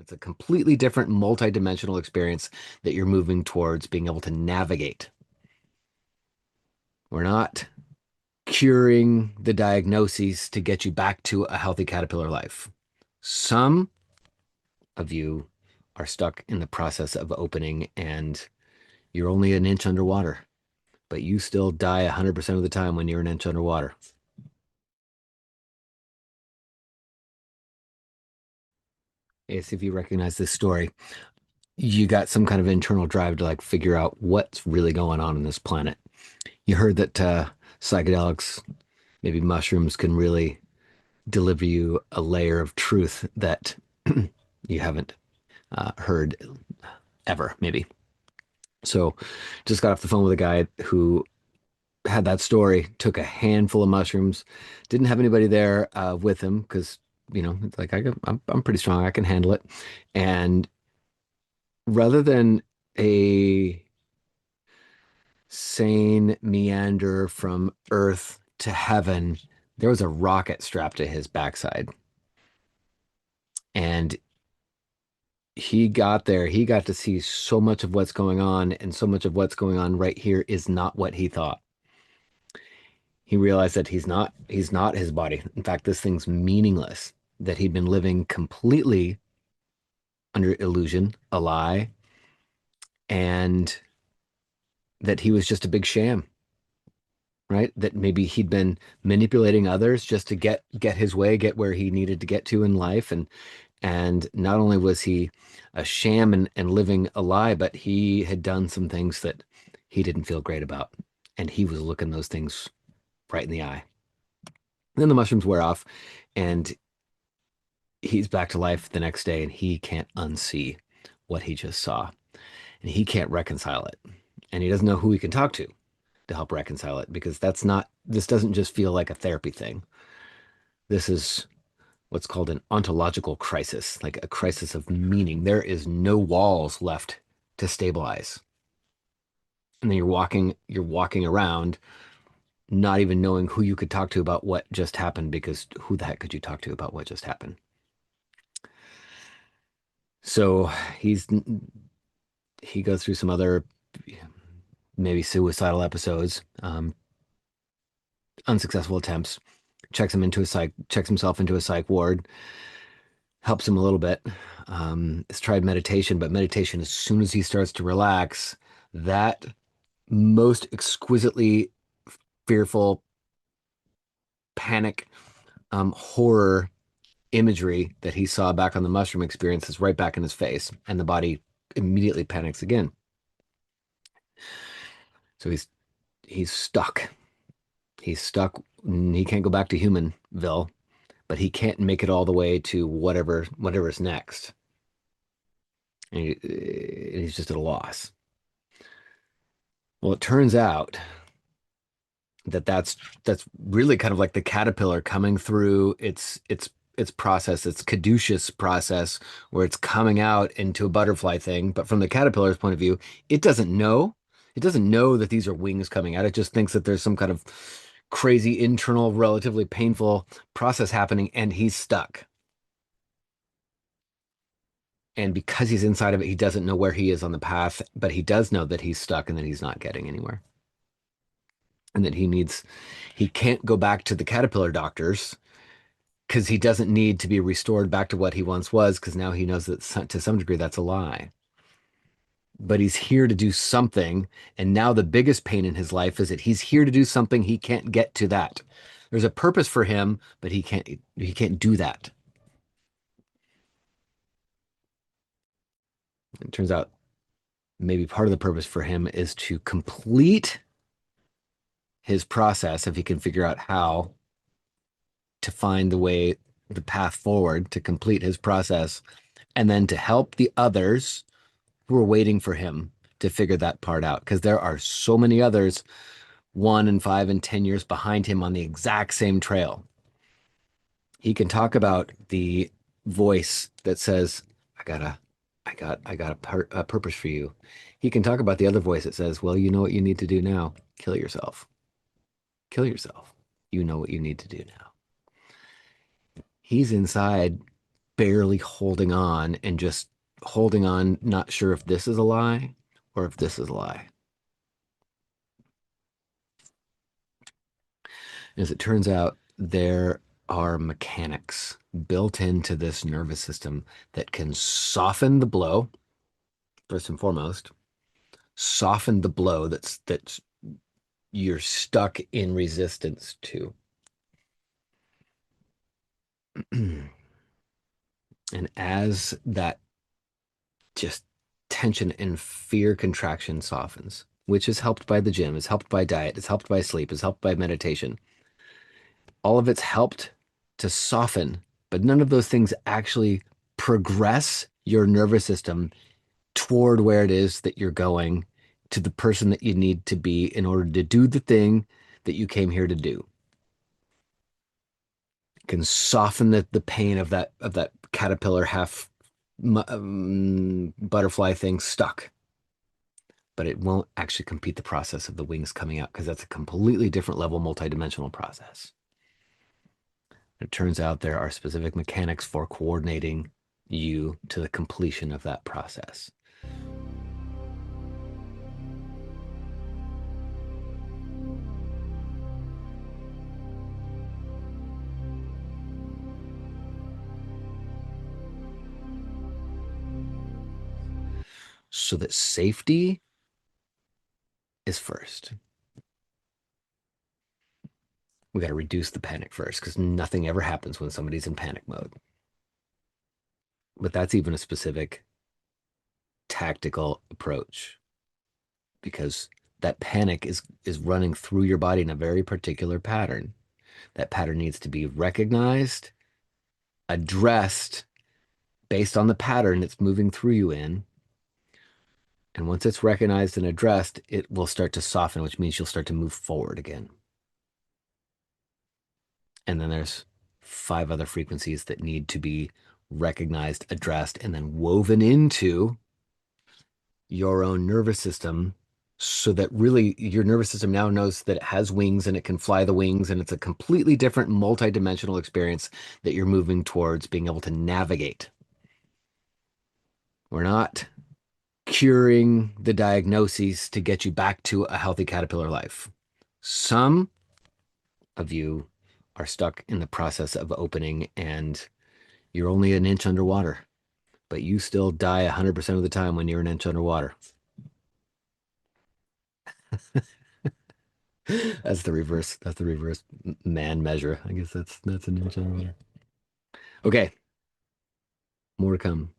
And it's a completely different multidimensional experience that you're moving towards being able to navigate. We're not curing the diagnoses to get you back to a healthy caterpillar life. Some of you are stuck in the process of opening and you're only an inch underwater, but you still die 100% of the time when you're an inch underwater. Yes, if you recognize this story, you got some kind of internal drive to like figure out what's really going on this planet. You heard that psychedelics, maybe mushrooms, can really deliver you a layer of truth that you haven't heard ever, maybe. So just got off the phone with a guy who had that story, took a handful of mushrooms, didn't have anybody there with him because, it's like I'm pretty strong, I can handle it. And rather than a sane meander from Earth to heaven, there was a rocket strapped to his backside. And he got there, he got to see so much of what's going on, and so much of what's going on right here is not what he thought. He realized that he's not his body. In fact, this thing's meaningless, that he'd been living completely under illusion, a lie, and that he was just a big sham, right? That maybe he'd been manipulating others just to get his way, get where he needed to get to in life. And not only was he a sham and living a lie, but he had done some things that he didn't feel great about. And he was looking those things right in the eye. Then the mushrooms wear off and he's back to life the next day and he can't unsee what he just saw. And he can't reconcile it. And he doesn't know who he can talk to help reconcile it because this doesn't just feel like a therapy thing. This is what's called an ontological crisis, like a crisis of meaning. There is no walls left to stabilize. And then you're walking around not even knowing who you could talk to about what just happened because who the heck could you talk to about what just happened? So he's he goes through some other maybe suicidal episodes, unsuccessful attempts, checks himself into a psych ward, helps him a little bit. Has tried meditation, but meditation, as soon as he starts to relax, that most exquisitely fearful panic, horror imagery that he saw back on the mushroom experience is right back in his face, and the body immediately panics again. So he's stuck. He's stuck. He can't go back to Humanville, but he can't make it all the way to whatever's next. And he's just at a loss. Well, it turns out that that's really kind of like the caterpillar coming through its process, its caduceus process, where it's coming out into a butterfly thing. But from the caterpillar's point of view, it doesn't know. It doesn't know that these are wings coming out. It just thinks that there's some kind of crazy internal, relatively painful process happening, and he's stuck. And because he's inside of it, he doesn't know where he is on the path, but he does know that he's stuck and that he's not getting anywhere. And that he can't go back to the caterpillar doctors because he doesn't need to be restored back to what he once was, because now he knows that to some degree that's a lie. But he's here to do something. And now the biggest pain in his life is that he's here to do something. He can't get to that. There's a purpose for him, but he can't do that. It turns out maybe part of the purpose for him is to complete his process if he can figure out how to find the path forward to complete his process, and then to help the others who are waiting for him to figure that part out. Because there are so many others 1 and 5 and 10 years behind him on the exact same trail. He can talk about the voice that says, I got a purpose for you. He can talk about the other voice that says, well, you know what you need to do now? Kill yourself. Kill yourself. You know what you need to do now. He's inside barely holding on and just holding on, not sure if this is a lie or if this is a lie. As it turns out, there are mechanics built into this nervous system that can soften the blow, first and foremost, soften the blow that's you're stuck in resistance to. And as that just tension and fear contraction softens, which is helped by the gym, is helped by diet, is helped by sleep, is helped by meditation. All of it's helped to soften, but none of those things actually progress your nervous system toward where it is that you're going, to the person that you need to be in order to do the thing that you came here to do. It can soften the pain of that caterpillar half butterfly thing stuck, but it won't actually complete the process of the wings coming out because that's a completely different level, multidimensional process. It turns out there are specific mechanics for coordinating you to the completion of that process. So that safety is first. We got to reduce the panic first because nothing ever happens when somebody's in panic mode. But that's even a specific tactical approach because that panic is running through your body in a very particular pattern. That pattern needs to be recognized, addressed based on the pattern it's moving through you in. And once it's recognized and addressed, it will start to soften, which means you'll start to move forward again. And then there's 5 other frequencies that need to be recognized, addressed, and then woven into your own nervous system so that really your nervous system now knows that it has wings and it can fly the wings, and it's a completely different multidimensional experience that you're moving towards being able to navigate. We're not curing the diagnoses to get you back to a healthy caterpillar life. Some of you are stuck in the process of opening and you're only an inch underwater, but you still die 100% of the time when you're an inch underwater. That's the reverse. That's the reverse man measure. I guess that's an inch underwater. Okay, more to come.